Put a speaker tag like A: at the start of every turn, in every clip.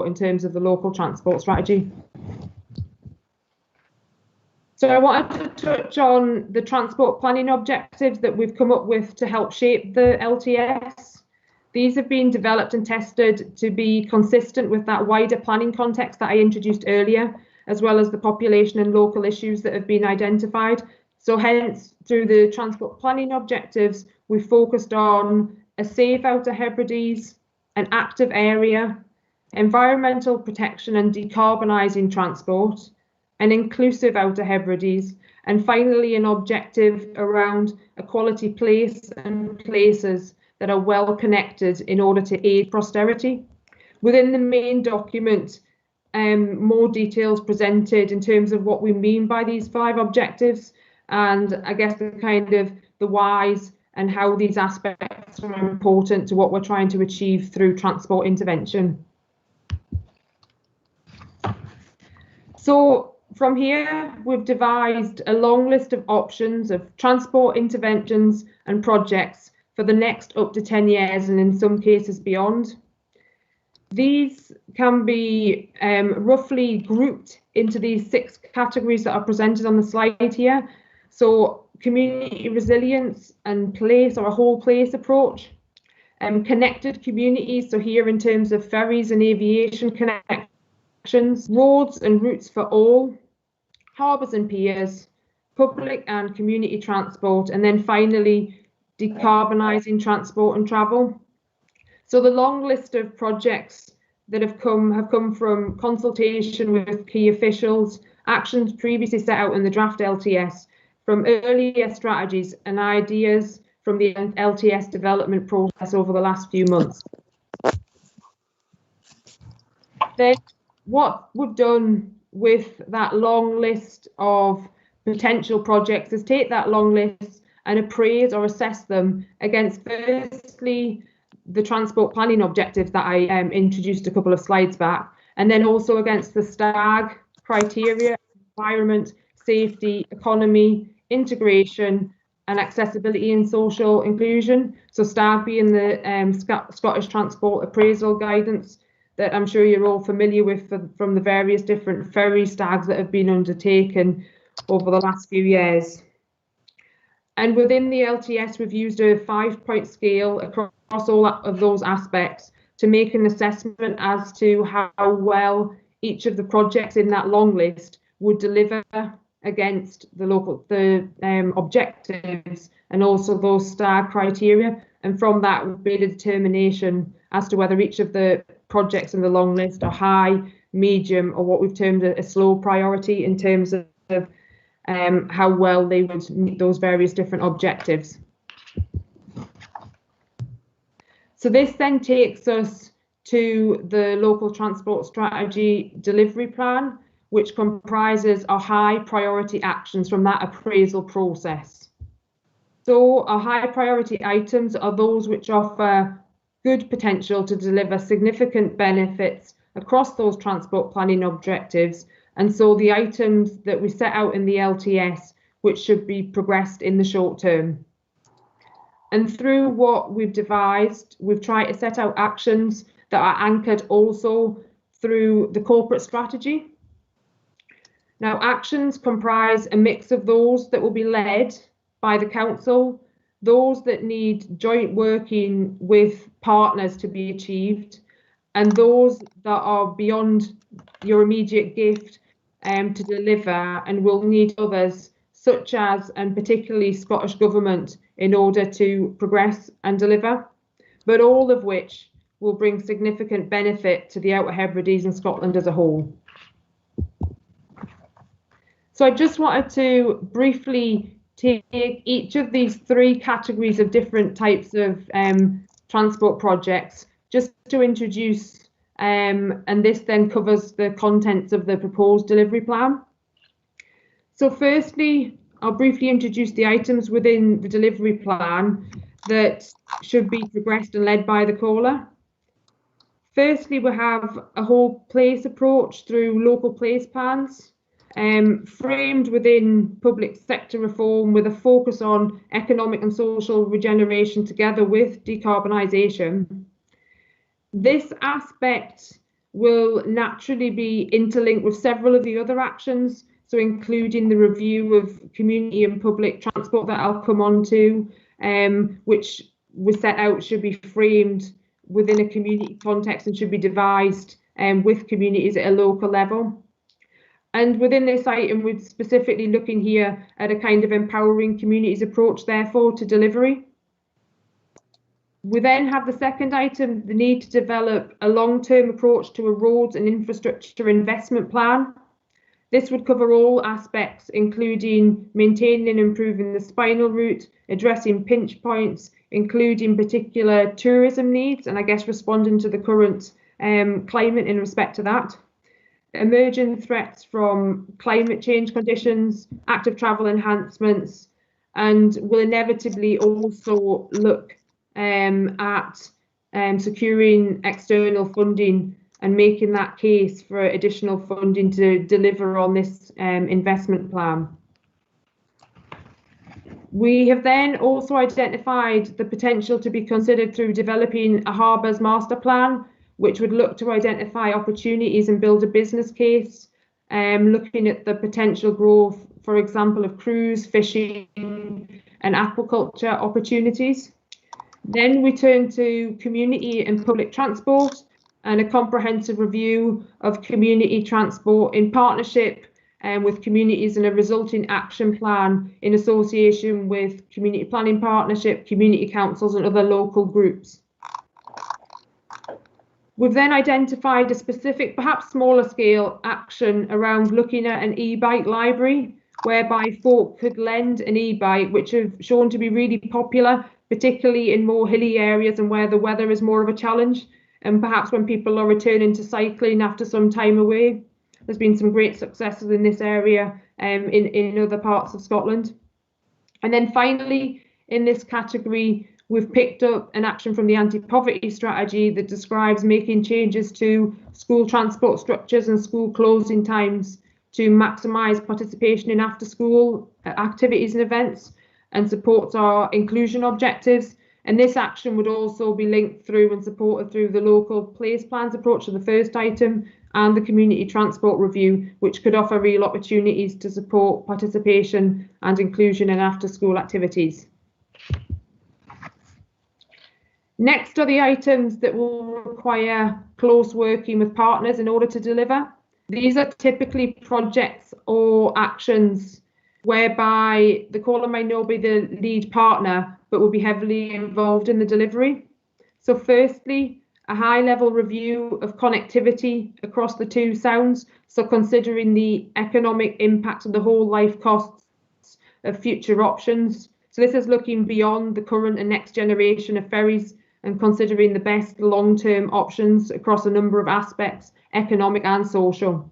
A: transport in terms of the local transport strategy. So I wanted to touch on the transport planning objectives that we've come up with to help shape the LTS. These have been developed and tested to be consistent with that wider planning context that I introduced earlier, as well as the population and local issues that have been identified. So hence, through the transport planning objectives, we focused on a safe Outer Hebrides, an active area, environmental protection and decarbonising transport, an inclusive Outer Hebrides, and finally an objective around a quality place and places that are well connected in order to aid posterity. Within the main document, more details presented in terms of what we mean by these 5 objectives, and I guess the kind of the whys and how these aspects are important to what we're trying to achieve through transport intervention. So from here, we've devised a long list of options of transport interventions and projects for the next up to 10 years and in some cases beyond. These can be roughly grouped into these 6 categories that are presented on the slide here. So community resilience and place, or a whole place approach, connected communities, so here in terms of ferries and aviation connections, roads and routes for all, harbours and piers, public and community transport, and then finally decarbonising transport and travel. So the long list of projects that have come from consultation with key officials, actions previously set out in the draft LTS, from earlier strategies and ideas from the LTS development process over the last few months. Then what we've done with that long list of potential projects is take that long list and appraise or assess them against, firstly, the transport planning objectives that I introduced a couple of slides back, and then also against the STAG criteria: environment, safety, economy, integration, and accessibility and social inclusion. So STAG being the Scottish Transport Appraisal Guidance that I'm sure you're all familiar with from the various different ferry STAGs that have been undertaken over the last few years. And within the LTS, we've used a 5-point scale across all of those aspects to make an assessment as to how well each of the projects in that long list would deliver against the objectives and also those STAG criteria. And from that, we've made a determination as to whether each of the projects in the long list are high, medium, or what we've termed a slow priority in terms of how well they would meet those various different objectives. So this then takes us to the local transport strategy delivery plan, which comprises our high priority actions from that appraisal process. So our high priority items are those which offer good potential to deliver significant benefits across those transport planning objectives. And so the items that we set out in the LTS, which should be progressed in the short term. And through what we've devised, we've tried to set out actions that are anchored also through the corporate strategy. Now, actions comprise a mix of those that will be led by the council, those that need joint working with partners to be achieved, and those that are beyond your immediate gift to deliver and will need others, such as and particularly Scottish Government, in order to progress and deliver, but all of which will bring significant benefit to the Outer Hebrides and Scotland as a whole. So I just wanted to briefly take each of these 3 categories of different types of transport projects just to introduce, and this then covers the contents of the proposed delivery plan. So firstly, I'll briefly introduce the items within the delivery plan that should be progressed and led by the caller. Firstly, we have a whole place approach through local place plans, framed within public sector reform with a focus on economic and social regeneration together with decarbonisation. This aspect will naturally be interlinked with several of the other actions, so including the review of community and public transport that I'll come on to, which was set out should be framed within a community context and should be devised with communities at a local level. And within this item, we're specifically looking here at a kind of empowering communities approach, therefore, to delivery. We then have the second item, the need to develop a long-term approach to a roads and infrastructure investment plan. This would cover all aspects, including maintaining and improving the spinal route, addressing pinch points, including particular tourism needs, and I guess responding to the current climate in respect to that. Emerging threats from climate change conditions, active travel enhancements, and will inevitably also look at securing external funding and making that case for additional funding to deliver on this investment plan. We have then also identified the potential to be considered through developing a harbours master plan, which would look to identify opportunities and build a business case, looking at the potential growth, for example, of cruise, fishing and aquaculture opportunities. Then we turn to community and public transport and a comprehensive review of community transport in partnership with communities and a resulting action plan in association with community planning partnership, community councils and other local groups. We've then identified a specific, perhaps smaller scale action around looking at an e-bike library, whereby folk could lend an e-bike, which have shown to be really popular, particularly in more hilly areas and where the weather is more of a challenge, and perhaps when people are returning to cycling after some time away. There's been some great successes in this area in other parts of Scotland. And then finally, in this category, we've picked up an action from the anti-poverty strategy that describes making changes to school transport structures and school closing times to maximise participation in after-school activities and events and supports our inclusion objectives. And this action would also be linked through and supported through the local place plans approach to the first item and the community transport review, which could offer real opportunities to support participation and inclusion in after-school activities. Next are the items that will require close working with partners in order to deliver. These are typically projects or actions whereby the caller may not be the lead partner, but will be heavily involved in the delivery. So firstly, a high-level review of connectivity across the two sounds, so considering the economic impact of the whole life costs of future options. So this is looking beyond the current and next generation of ferries and considering the best long-term options across a number of aspects, economic and social.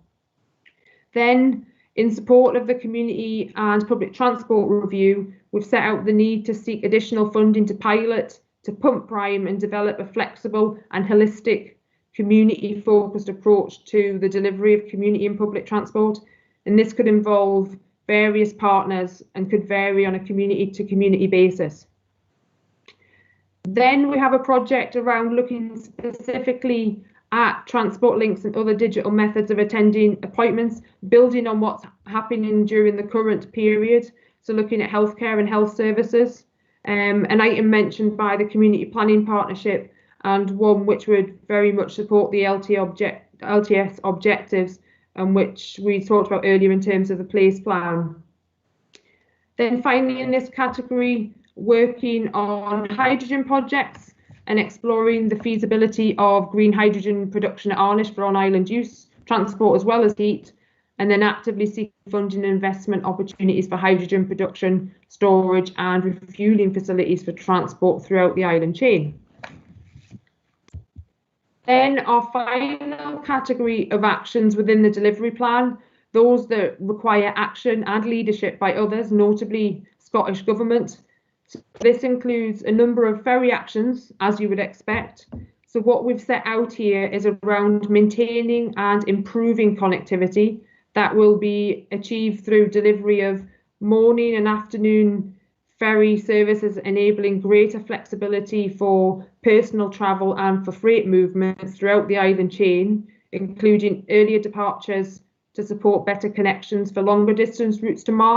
A: Then, in support of the community and public transport review, we've set out the need to seek additional funding to pilot, to pump prime and develop a flexible and holistic community-focused approach to the delivery of community and public transport. And this could involve various partners and could vary on a community-to-community basis. Then we have a project around looking specifically at transport links and other digital methods of attending appointments, building on what's happening during the current period. So looking at healthcare and health services, an item mentioned by the Community Planning Partnership and one which would very much support the LTS objectives and which we talked about earlier in terms of the place plan. Then finally in this category, working on hydrogen projects and exploring the feasibility of green hydrogen production at Arnish for on-island use, transport as well as heat, and then actively seeking funding and investment opportunities for hydrogen production, storage and refuelling facilities for transport throughout the island chain. Then our final category of actions within the delivery plan, those that require action and leadership by others, notably Scottish Government. So this includes a number of ferry actions, as you would expect. So what we've set out here is around maintaining and improving connectivity that will be achieved through delivery of morning and afternoon ferry services, enabling greater flexibility for personal travel and for freight movements throughout the island chain, including earlier departures to support better connections for longer distance routes to market.